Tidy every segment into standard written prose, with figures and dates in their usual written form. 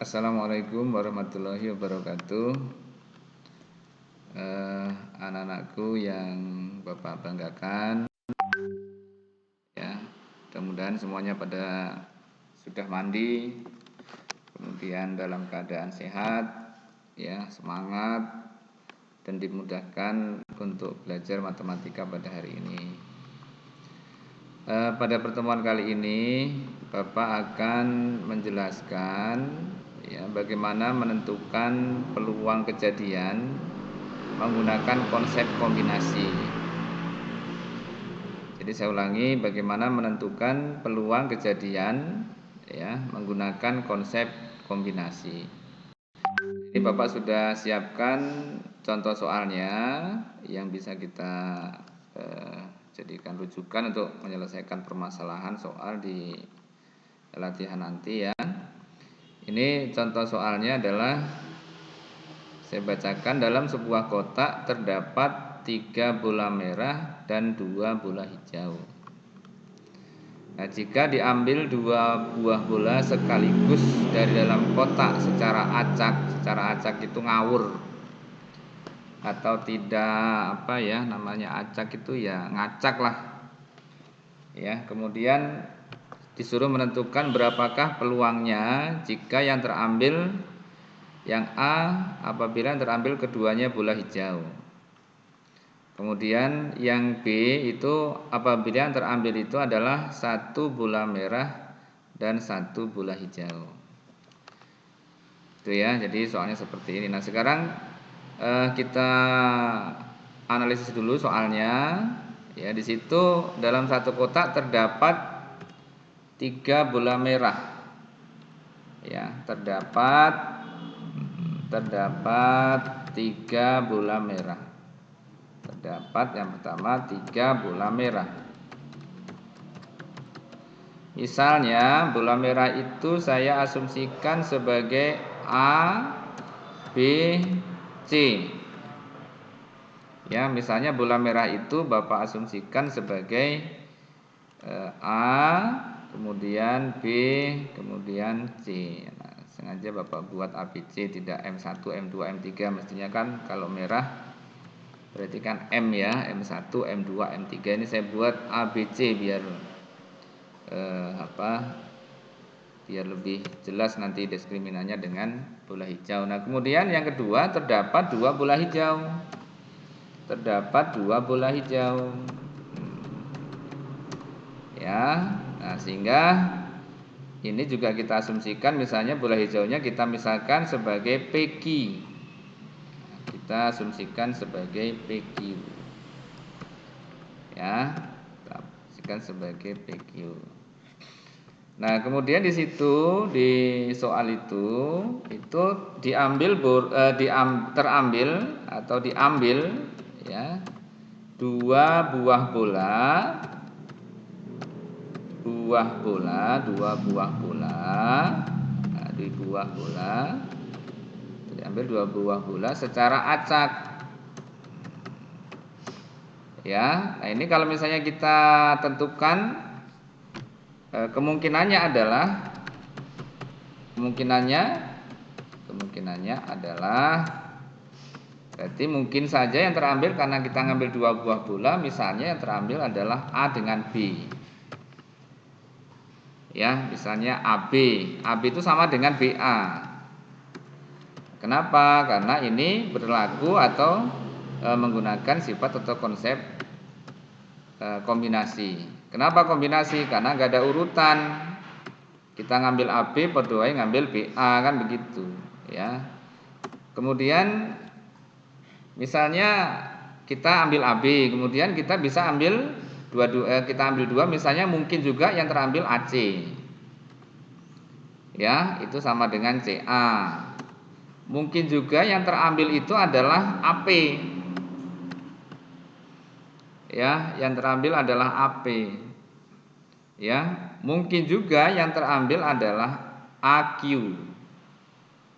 Assalamualaikum warahmatullahi wabarakatuh. Anak-anakku yang Bapak banggakan, ya, mudah-mudahan semuanya pada sudah mandi, kemudian dalam keadaan sehat, ya, semangat dan dimudahkan untuk belajar matematika pada hari ini. Pada pertemuan kali ini Bapak akan menjelaskan, ya, bagaimana menentukan peluang kejadian menggunakan konsep kombinasi. Jadi saya ulangi, bagaimana menentukan peluang kejadian, ya, menggunakan konsep kombinasi. Ini Bapak sudah siapkan contoh soalnya yang bisa kita jadikan rujukan untuk menyelesaikan permasalahan soal di latihan nanti, ya. Ini contoh soalnya adalah, saya bacakan, dalam sebuah kotak terdapat 3 bola merah dan 2 bola hijau. Nah, jika diambil 2 buah bola sekaligus dari dalam kotak secara acak itu ngawur atau tidak, namanya acak itu ya ngacak lah, ya. Kemudian disuruh menentukan berapakah peluangnya jika yang terambil yang A apabila yang terambil keduanya bola hijau. Kemudian yang B itu apabila yang terambil itu adalah 1 bola merah dan 1 bola hijau. Itu ya, jadi soalnya seperti ini. Nah, sekarang kita analisis dulu soalnya. Ya, di situ dalam satu kotak terdapat 3 bola merah. Ya, terdapat 3 bola merah. Terdapat yang pertama 3 bola merah. Misalnya bola merah itu saya asumsikan sebagai A, B, C. Ya, misalnya bola merah itu Bapak asumsikan sebagai A, kemudian B, kemudian C. Nah, sengaja Bapak buat ABC, tidak M1, M2, M3. Mestinya kan kalau merah berarti kan M, ya, M1, M2, M3. Ini saya buat ABC biar biar lebih jelas nanti diskriminannya dengan bola hijau. Nah, kemudian yang kedua terdapat 2 bola hijau. Terdapat 2 bola hijau. Ya. Nah, sehingga ini juga kita asumsikan, misalnya bola hijaunya kita misalkan sebagai PQ. Kita asumsikan sebagai PQ. Ya, kita asumsikan sebagai PQ. Nah, kemudian di situ di soal itu terambil atau diambil, ya, 2 buah bola, 2 buah bola. Nah, di buah bola diambil 2 buah bola secara acak. Ya, nah ini kalau misalnya kita tentukan kemungkinannya adalah berarti mungkin saja yang terambil, karena kita ngambil 2 buah bola, misalnya yang terambil adalah A dengan B. Ya, misalnya AB. AB itu sama dengan BA. Kenapa? Karena ini berlaku atau menggunakan sifat atau konsep kombinasi. Kenapa kombinasi? Karena gak ada urutan. Kita ngambil AB, berdoai ngambil BA, kan begitu, ya. Kemudian misalnya kita ambil AB, kemudian kita bisa ambil kita ambil 2, misalnya mungkin juga yang terambil AC. Ya, itu sama dengan CA. Mungkin juga yang terambil itu adalah AP. Ya, yang terambil adalah AP. Ya, mungkin juga yang terambil adalah AQ.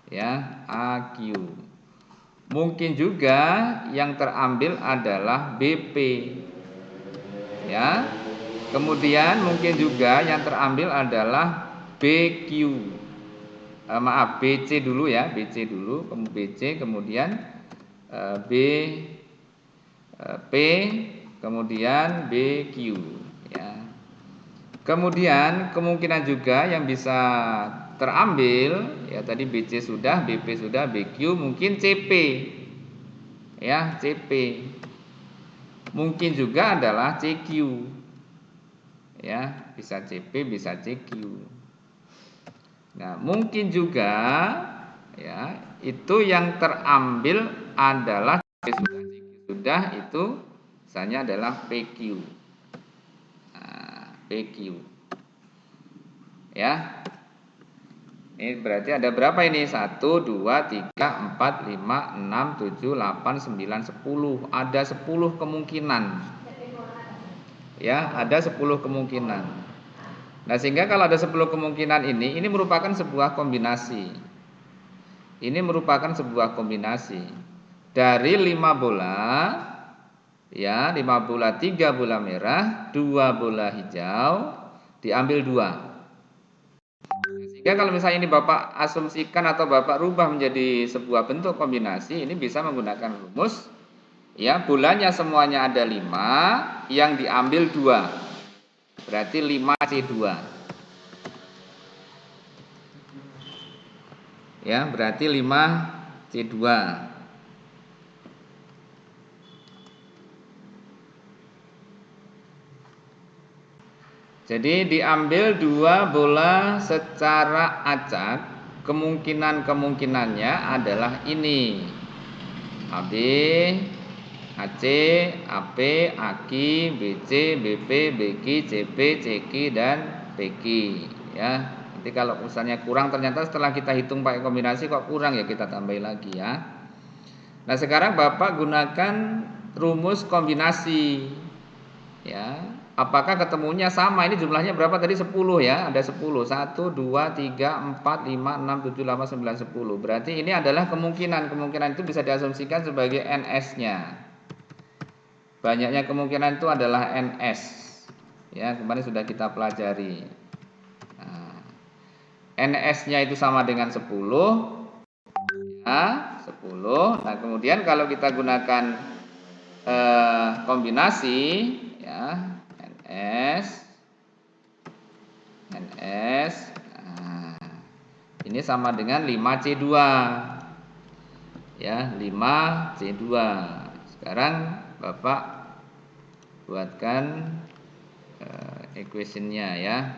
Ya, AQ. Mungkin juga yang terambil adalah BP. Ya. Kemudian mungkin juga yang terambil adalah BQ. maaf, BC dulu ya, BC dulu, BC kemudian B P kemudian BQ ya. Kemudian kemungkinan juga yang bisa terambil ya, tadi BC sudah, BP sudah, BQ mungkin CP ya, CP. Mungkin juga adalah CQ ya, bisa CP bisa CQ. Nah, mungkin juga ya, itu yang terambil adalah CQ sudah itu misalnya adalah PQ. Nah, PQ. Ya. Ini berarti ada berapa ini? 1, 2, 3, 4, 5, 6, 7, 8, 9, 10. Ada 10 kemungkinan. Ya, ada 10 kemungkinan. Nah, sehingga kalau ada 10 kemungkinan ini merupakan sebuah kombinasi. Ini merupakan sebuah kombinasi dari 5 bola ya, 5 bola, 3 bola merah, 2 bola hijau, diambil 2. Sehingga kalau misalnya ini Bapak asumsikan atau Bapak rubah menjadi sebuah bentuk kombinasi, ini bisa menggunakan rumus ya, bolanya semuanya ada 5, yang diambil 2. Berarti 5C2. Ya, berarti 5C2. Jadi diambil 2 bola secara acak, kemungkinannya adalah ini. AB, AC, AP, AK, BC, BP, BQ, CP, CQ dan PQ ya. Nanti kalau misalnya kurang, ternyata setelah kita hitung pakai kombinasi kok kurang, ya kita tambahin lagi ya. Nah, sekarang Bapak gunakan rumus kombinasi ya. Apakah ketemunya sama? Ini jumlahnya berapa tadi? 10 ya. Ada 10. 1, 2, 3, 4, 5, 6, 7, 8, 9, 10. Berarti ini adalah kemungkinan. Kemungkinan itu bisa diasumsikan sebagai NS-nya. Banyaknya kemungkinan itu adalah NS. Ya, kemarin sudah kita pelajari. Nah, NS-nya itu sama dengan 10. Ya, 10. Nah, kemudian kalau kita gunakan kombinasi ya, NS. Nah, ini sama dengan 5C2 ya, 5C2. Sekarang Bapak buatkan equationnya ya.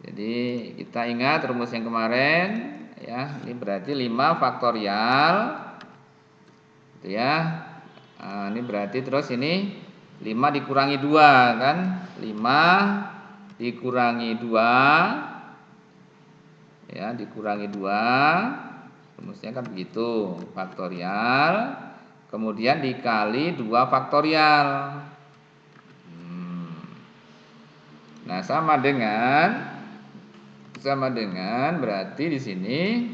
Jadi kita ingat rumus yang kemarin ya, ini berarti 5 faktorial gitu ya. Nah, ini berarti terus ini 5 dikurangi 2 kan, 5 dikurangi 2 ya, dikurangi 2, rumusnya kan begitu, faktorial kemudian dikali 2 faktorial. Nah, sama dengan berarti di sini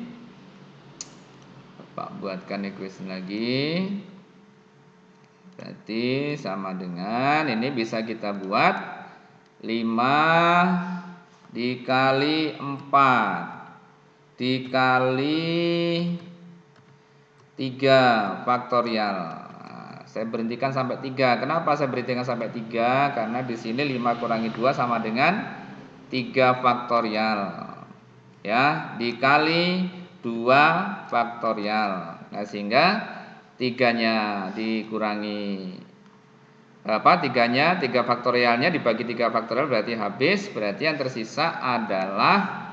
Bapak buatkan equation lagi. Berarti sama dengan ini bisa kita buat 5 dikali 4 dikali 3 faktorial. Nah, saya berhentikan sampai 3. Kenapa saya berhentikan sampai 3? Karena di sini 5 kurangi 2 sama dengan 3 faktorial. Ya, dikali 2 faktorial. Nah, sehingga 3-nya dikurangi 3 faktorialnya dibagi 3 faktorial berarti habis. Berarti yang tersisa adalah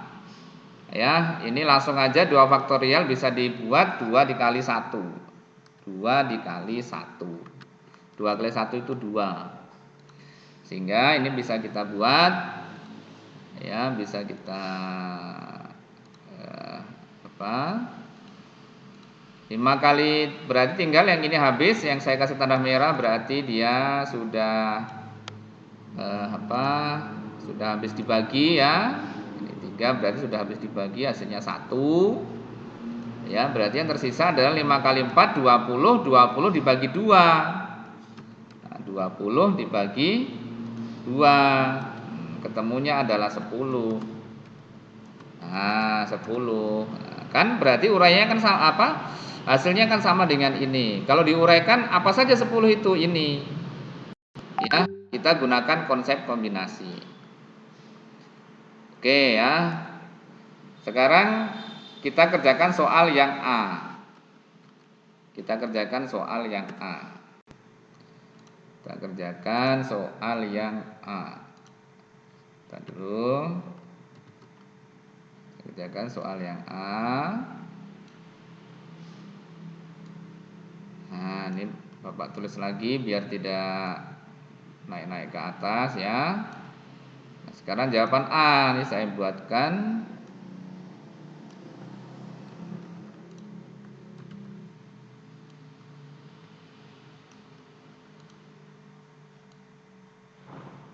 ya, ini langsung aja 2 faktorial bisa dibuat 2 dikali 1. 2 dikali 1. 2 kali 1 itu 2. Sehingga ini bisa kita buat ya, bisa kita 5 kali, berarti tinggal yang ini habis, yang saya kasih tanda merah berarti dia sudah sudah habis dibagi ya. Ini 3 berarti sudah habis dibagi, hasilnya 1. Ya, berarti yang tersisa adalah 5 kali 4 20, 20 dibagi 2. Nah, 20 dibagi 2. Ketemunya adalah 10. Nah, 10. Nah, kan berarti uraiannya kan sama apa? Hasilnya kan sama dengan ini. Kalau diuraikan apa saja 10 itu ini. Ya, kita gunakan konsep kombinasi. Oke ya. Sekarang kita kerjakan soal yang A. Kita kerjakan soal yang A. Kita kerjakan soal yang A. Kita dulu. Kita kerjakan soal yang A. Nah, ini Bapak tulis lagi biar tidak naik-naik ke atas ya. Nah, sekarang jawaban A ini saya buatkan.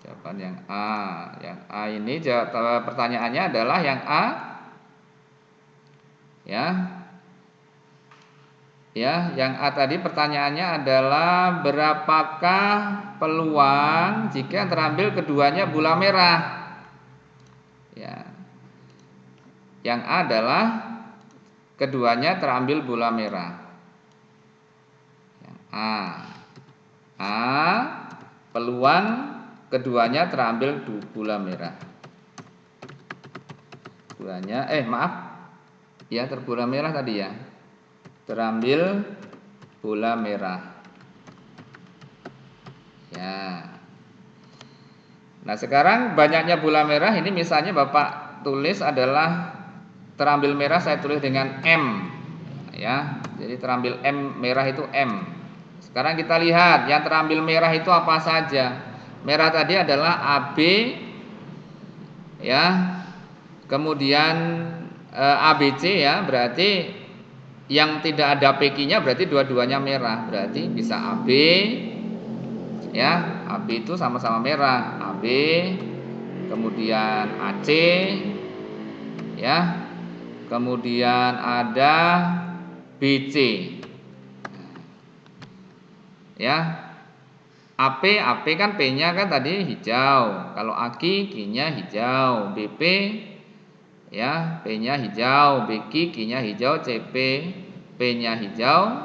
Jawaban yang A. Yang A ini pertanyaannya adalah yang A. Ya. Ya, yang A tadi pertanyaannya adalah berapakah peluang jika terambil keduanya bola merah? Ya. Yang A adalah keduanya terambil bola merah. Yang A. A peluang keduanya terambil bola merah. Bolanya maaf. Ya, terbola merah tadi ya. Terambil bola merah. Ya. Nah, sekarang banyaknya bola merah ini misalnya Bapak tulis adalah terambil merah saya tulis dengan M. Ya. Jadi terambil M merah itu M. Sekarang kita lihat yang terambil merah itu apa saja. Merah tadi adalah AB ya. Kemudian ABC ya, berarti yang tidak ada PQ-nya berarti dua-duanya merah. Berarti bisa AB ya, AB itu sama-sama merah. AB kemudian AC ya. Kemudian ada BC. Ya. AP kan P-nya kan tadi hijau. Kalau AK Q-nya hijau. BP ya, P-nya hijau, BQ Q-nya hijau, CP P-nya hijau,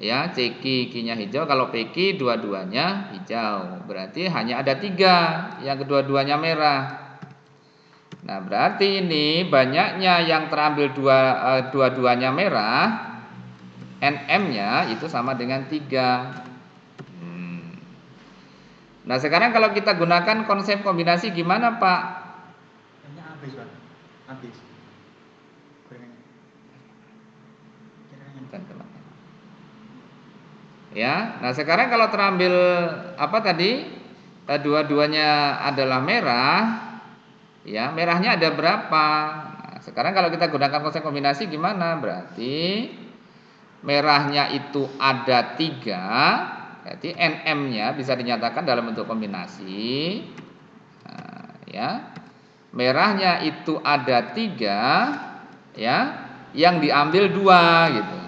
ya, CQ Q-nya hijau. Kalau PQ dua-duanya hijau. Berarti hanya ada 3 yang kedua-duanya merah. Nah, berarti ini banyaknya yang terambil dua-duanya merah, NM-nya itu sama dengan 3. Nah, sekarang kalau kita gunakan konsep kombinasi gimana, Pak? Hanya habis, Pak. Habis. Ya, nah sekarang kalau terambil apa tadi? Dua-duanya adalah merah. Ya, merahnya ada berapa? Nah, sekarang kalau kita gunakan konsep kombinasi gimana? Berarti merahnya itu ada 3. Berarti NM-nya bisa dinyatakan dalam bentuk kombinasi. Nah, ya. Merahnya itu ada 3, ya, yang diambil 2 gitu.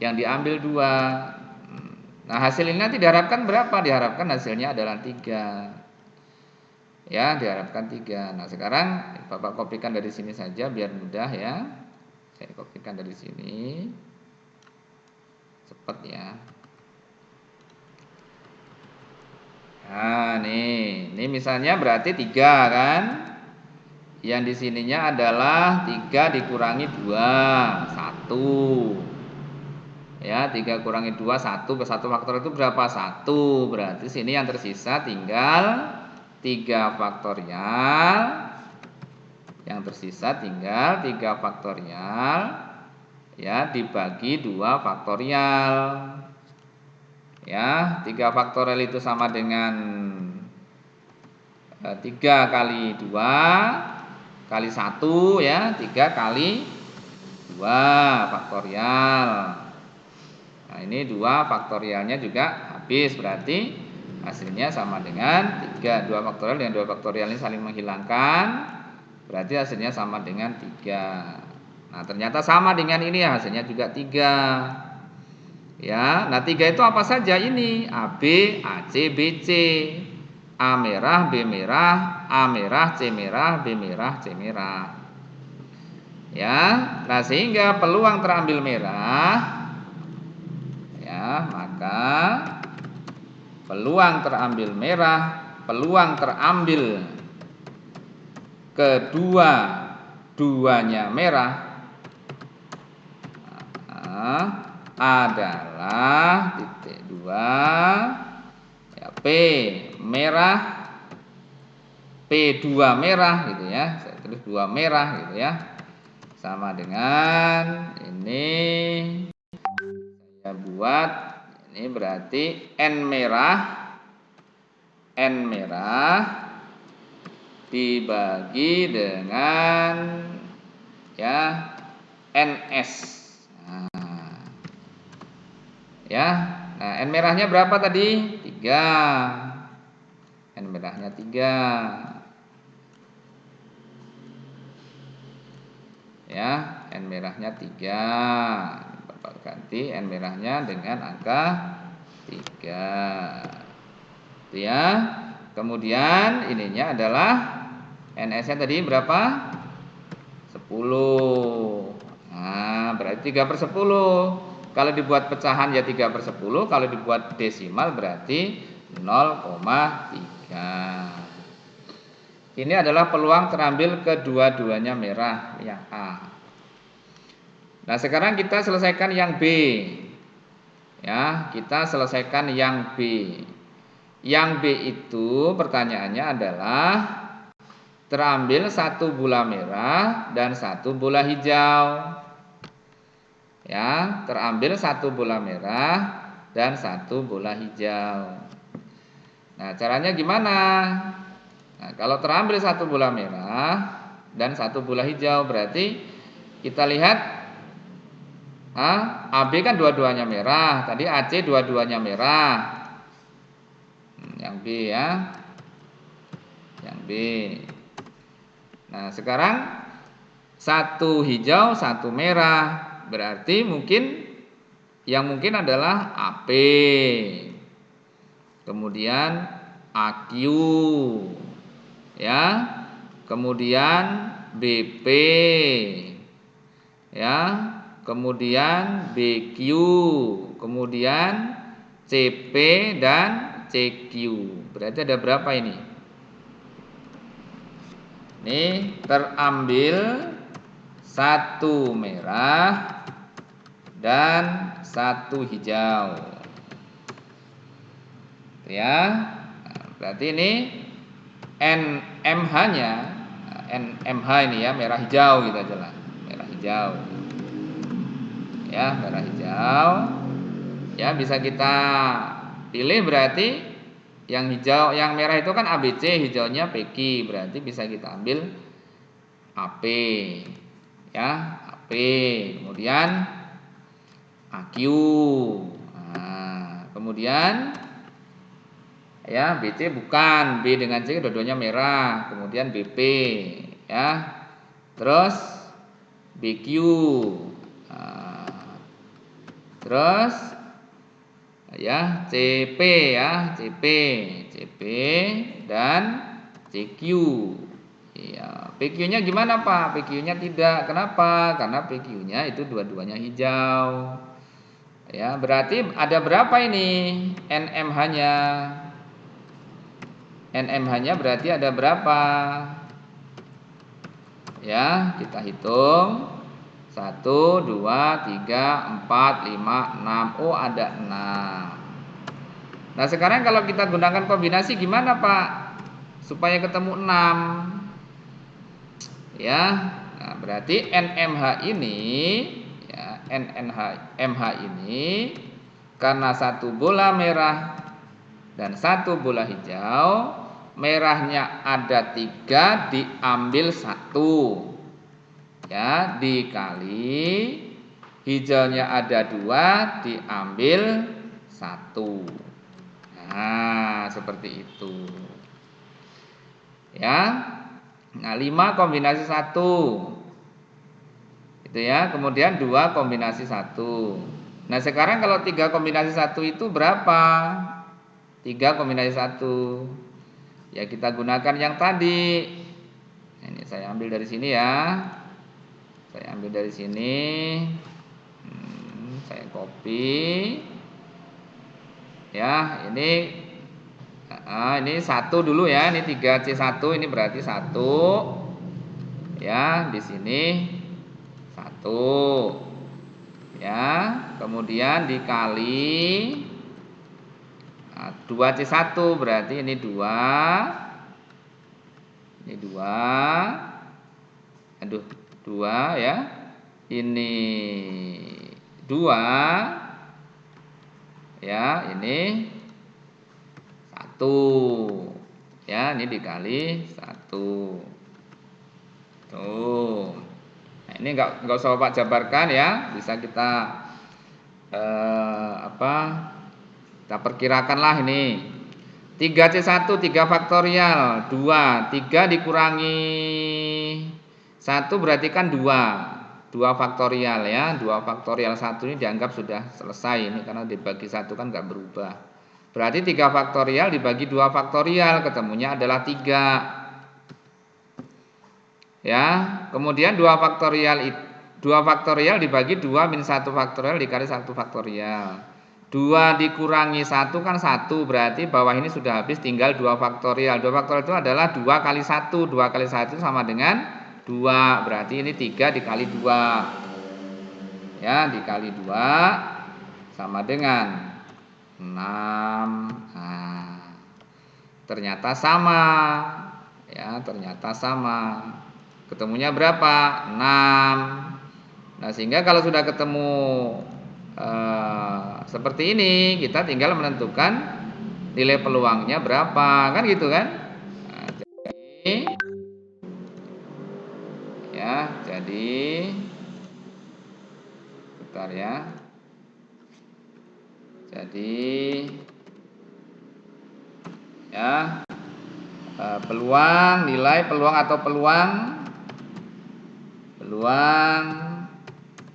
Yang diambil 2. Nah, hasil ini nanti diharapkan berapa? Diharapkan hasilnya adalah 3. Ya, diharapkan 3. Nah, sekarang Bapak kopikan dari sini saja biar mudah ya. Saya kopikan dari sini. Cepat ya. Nah, ini misalnya berarti 3 kan? Yang di sininya adalah 3 dikurangi 2, 1. Ya, 3 kurangi 2, 1 ke 1 faktor itu berapa? 1. Berarti sini yang tersisa tinggal 3 faktorial. Yang tersisa tinggal 3 faktorial ya dibagi 2 faktorial. Ya, 3 faktorial itu sama dengan 3 kali 2 kali 1 ya, 3 kali 2 faktorial. Nah, ini 2 faktorialnya juga habis, berarti hasilnya sama dengan 3. 2 faktorial dengan 2 faktorial ini saling menghilangkan, berarti hasilnya sama dengan 3. Nah, ternyata sama dengan ini ya, hasilnya juga 3. Ya, nah 3 itu apa saja ini? AB, AC, BC. A merah, B merah, A merah, C merah, B merah, C merah. Ya, nah sehingga peluang terambil merah, ya, maka peluang terambil merah, peluang terambil kedua-duanya merah adalah titik 2 ya, P merah, P2 merah gitu ya. Saya tulis 2 merah gitu ya. Sama dengan ini saya buat ini berarti N merah dibagi dengan ya NS. Nah, ya. Nah, N merahnya berapa tadi? 3. N merahnya 3. Ya, N merahnya 3. Bapak ganti N merahnya dengan angka 3. Itu ya. Kemudian ininya adalah NS-nya tadi berapa? 10. Nah, berarti 3/10. Kalau dibuat pecahan ya 3/10. Kalau dibuat desimal berarti 0,3. Ini adalah peluang terambil kedua-duanya merah yang A. Nah, sekarang kita selesaikan yang B. Ya, kita selesaikan yang B. Yang B itu pertanyaannya adalah terambil 1 bola merah dan 1 bola hijau. Ya, terambil 1 bola merah dan 1 bola hijau. Nah, caranya gimana? Nah, kalau terambil 1 bola merah dan 1 bola hijau berarti kita lihat AB kan dua-duanya merah, tadi AC dua-duanya merah. Yang B ya. Yang B. Nah, sekarang 1 hijau, 1 merah. Berarti yang mungkin adalah AP. Kemudian AQ. Ya. Kemudian BP. Ya. Kemudian BQ. Kemudian CP dan CQ. Berarti ada berapa ini? Ini terambil 1 merah dan 1 hijau. Ya. Nah, berarti ini NMH-nya, NMH ini ya, merah hijau gitu aja lah. Merah hijau. Ya, merah hijau. Ya, bisa kita pilih berarti yang hijau, yang merah itu kan ABC, hijaunya PQ, berarti bisa kita ambil AP. Ya, AP. Kemudian AQ. Nah, kemudian ya BC bukan, B dengan C dua-duanya merah. Kemudian BP ya. Terus BQ. Nah, terus ya CP ya, CP dan CQ. Ya, PQ-nya gimana Pak? PQ-nya tidak. Kenapa? Karena PQ-nya itu dua-duanya hijau. Ya, berarti ada berapa ini NMH-nya? NMH-nya berarti ada berapa? Ya, kita hitung. 1, 2, 3, 4, 5, 6. Oh, ada 6. Nah, sekarang kalau kita gunakan kombinasi gimana Pak? Supaya ketemu 6. Ya, nah berarti NMH ini ya, NMH ini karena 1 bola merah dan 1 bola hijau, merahnya ada 3 diambil 1 ya, dikali hijaunya ada 2 diambil 1. Nah, seperti itu ya. Nah, 5 kombinasi 1. Itu ya. Kemudian 2 kombinasi 1. Nah, sekarang kalau 3 kombinasi 1 itu berapa? 3 kombinasi 1. ya kita gunakan yang tadi. Ini saya ambil dari sini ya. Saya ambil dari sini. Saya copy. Ya, ini 1 dulu ya. Ini 3C1, ini berarti 1. Ya, di sini 1. Ya, kemudian dikali 2C1 berarti ini 2. Ini 2. Aduh, 2 ya. Ini 2. Ya, ini 1. Ya, ini dikali 1. Tuh. Nah, ini enggak usah Bapak jabarkan ya, bisa kita kita perkirakanlah ini. 3C1 3 faktorial 2, 3 dikurangi 1 berarti kan 2 faktorial ya. 2 faktorial 1 ini dianggap sudah selesai ini karena dibagi 1 kan enggak berubah. Berarti 3 faktorial dibagi 2 faktorial ketemunya adalah 3. Ya, kemudian 2 faktorial dibagi 2 min 1 faktorial dikali 1 faktorial. 2 dikurangi 1 kan 1, berarti bawah ini sudah habis tinggal 2 faktorial. 2 faktorial itu adalah 2 kali 1. 2 kali 1 sama dengan 2, berarti ini 3 dikali 2. Ya, dikali 2 sama dengan 6. Nah, ternyata sama. Ya, ternyata sama. Ketemunya berapa? 6. Nah, sehingga kalau sudah ketemu seperti ini, kita tinggal menentukan nilai peluangnya berapa, kan gitu kan? Nah, jadi bentar ya. Jadi ya, peluang, nilai peluang atau peluang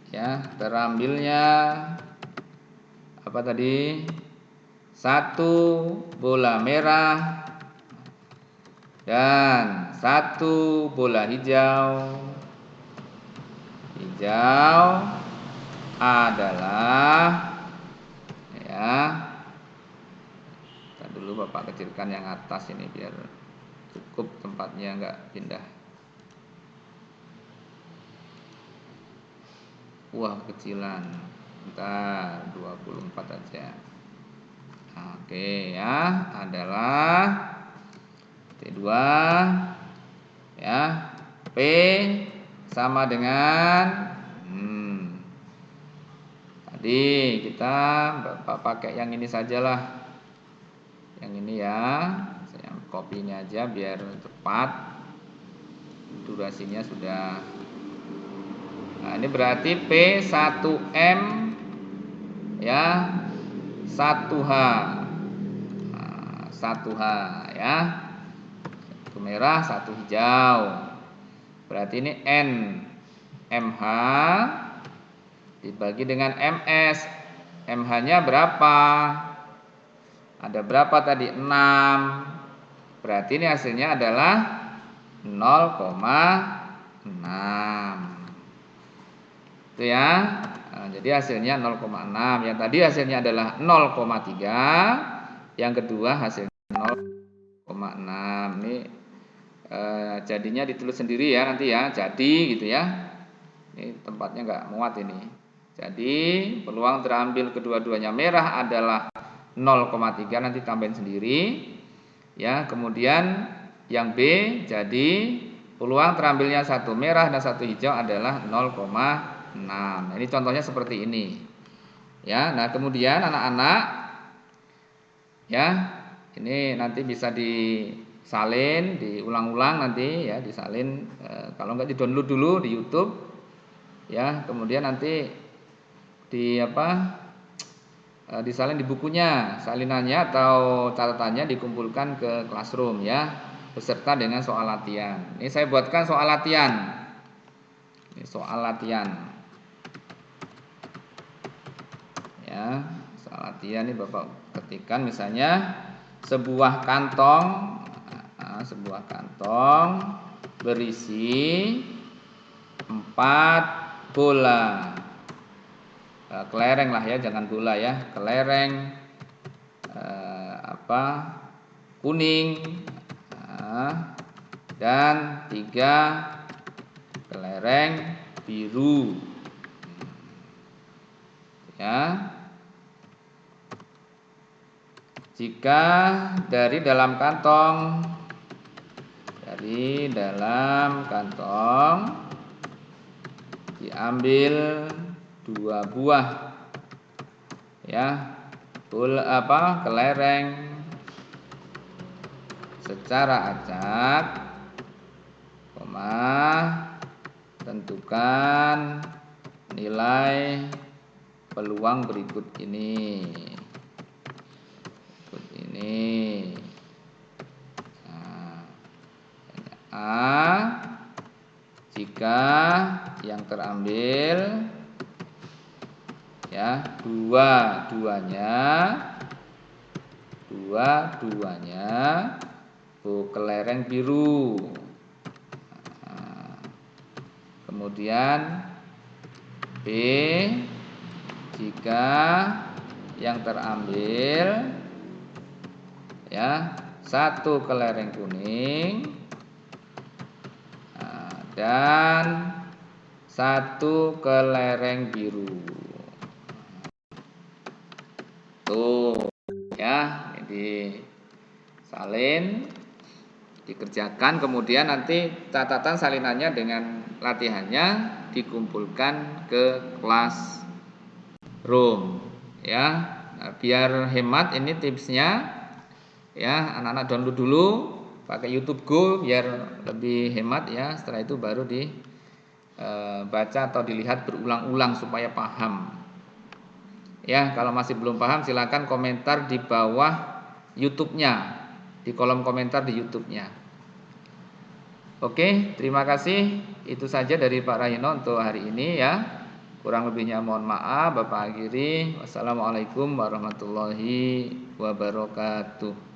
ya, terambilnya apa tadi? 1 bola merah dan 1 bola hijau adalah ya. Kita dulu Bapak kecilkan yang atas ini biar cukup tempatnya enggak pindah. Wah, kecilan. Bentar, 24 aja. Oke ya, adalah T2 ya. P sama dengan tadi kita Bapak pakai yang ini sajalah. Yang ini ya. Saya copy ini aja biar cepat. Durasinya sudah. Nah, ini berarti P1M ya, 1H. Nah, 1H ya. 1 merah, 1 hijau. Berarti ini N MH dibagi dengan MS. MH-nya berapa? Ada berapa tadi? 6. Berarti ini hasilnya adalah 0,6. Itu ya. Nah, jadi hasilnya 0,6. Yang tadi hasilnya adalah 0,3. Yang kedua hasilnya 0,6. Ini jadinya ditulis sendiri ya nanti ya. Jadi gitu ya. Ini tempatnya enggak muat ini. Jadi peluang terambil kedua-duanya merah adalah 0,3, nanti tambahin sendiri. Ya, kemudian yang B jadi peluang terambilnya 1 merah dan 1 hijau adalah 0,6. Nah, ini contohnya seperti ini. Ya, nah kemudian anak-anak ya, ini nanti bisa disalin, diulang-ulang nanti ya, disalin kalau enggak di-download dulu di YouTube. Ya, kemudian nanti disalin di bukunya, salinannya atau catatannya dikumpulkan ke classroom ya, beserta dengan soal latihan. Ini saya buatkan soal latihan. Ini soal latihan. Ya, soal latihan ini Bapak ketikkan misalnya sebuah kantong sebuah kantong berisi 4 bola. Kelereng lah ya, jangan bola ya. Kelereng kuning, dan 3 kelereng biru. Ya. Jika dari dalam kantong diambil 2 buah ya, kelereng secara acak, tentukan nilai peluang berikut ini. Jika yang terambil ya dua-duanya kelereng biru. Kemudian B, jika yang terambil ya 1 kelereng kuning dan 1 kelereng biru. Tuh ya, jadi salin dikerjakan, kemudian nanti catatan salinannya dengan latihannya dikumpulkan ke kelas room ya. Biar hemat ini tipsnya ya, anak-anak download dulu pakai YouTube Go biar lebih hemat ya. Setelah itu baru dibaca atau dilihat berulang-ulang supaya paham. Ya, kalau masih belum paham silakan komentar di bawah YouTube-nya, di kolom komentar di YouTube-nya. Oke, terima kasih. Itu saja dari Pak Rahino untuk hari ini ya. Kurang lebihnya mohon maaf. Bapak akhiri. Wassalamualaikum warahmatullahi wabarakatuh.